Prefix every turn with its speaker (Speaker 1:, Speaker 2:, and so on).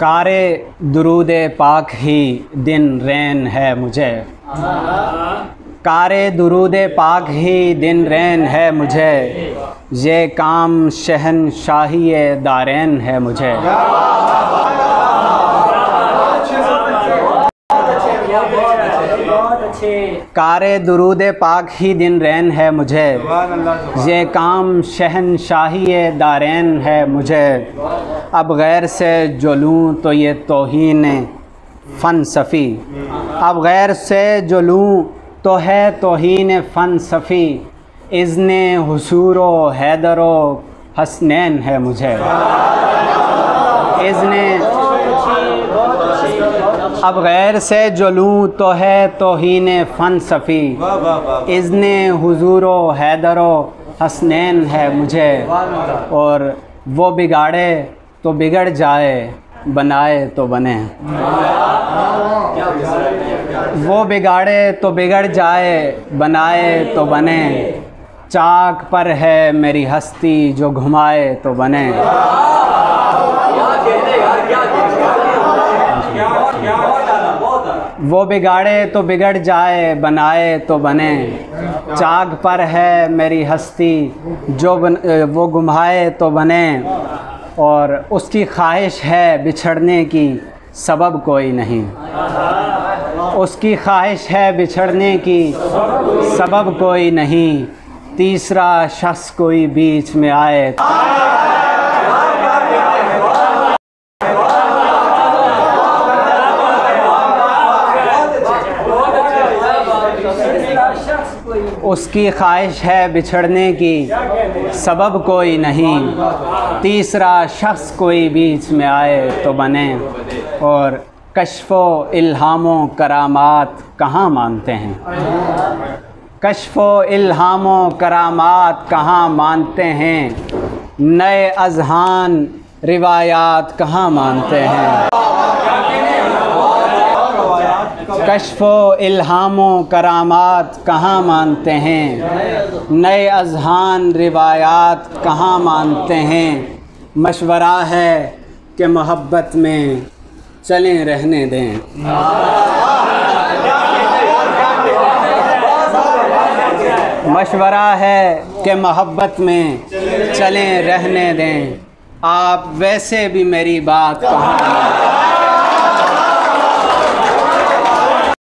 Speaker 1: कारे दुरूद पाक ही दिन रैन है मुझे, कारे दुरूद पाक ही दिन रैन है मुझे, ये काम शहनशाही दारैन है मुझे। कारे दुरूद पाक ही दिन रैन है मुझे, ये काम शहनशाही दारैन है मुझे। अब गैर से जो लूँ तो ये तौहीन फ़नसफ़ी, अब गैर से जो लूँ तो है तौहीन फ़नसफ़ी, इज़्ने हुसूरो हैदरो हसनैन है मुझे। इज़्ने अब गैर से जो लूँ तो है तौहीन फ़नसफ़ी, इज़्ने हुज़ूरो हैदरो हसनैन है मुझे। और वो बिगाड़े तो बिगड़ जाए, बनाए तो बने। वो बिगाड़े तो बिगड़ जाए, बनाए तो बने। चाक पर है मेरी हस्ती जो घुमाए तो बने। वो बिगाड़े तो बिगड़ जाए, बनाए तो बने। चाक पर है मेरी हस्ती जो वो घुमाए तो बने। और उसकी ख्वाहिश है बिछड़ने की, सबब कोई नहीं। उसकी ख्वाहिश है बिछड़ने की, सबब कोई नहीं। तीसरा शख्स कोई बीच में आए। उसकी ख्वाहिश है बिछड़ने की, सबब कोई नहीं। तीसरा शख्स कोई बीच में आए तो बने। और कश्फ़ो इल्हामो करामात कहाँ मानते हैं, कश्फ़ो इल्हामो करामात कहाँ मानते हैं। नए अज़हान रिवायात कहाँ मानते हैं। कश्फ़ो इल्हामो करामात कहाँ मानते हैं। नए अज़हान रिवायात कहाँ मानते हैं। मशवरा है कि मोहब्बत में चलें रहने दें। मशवरा है कि मोहब्बत में चलें रहने दें। आप वैसे भी मेरी बात कहाँ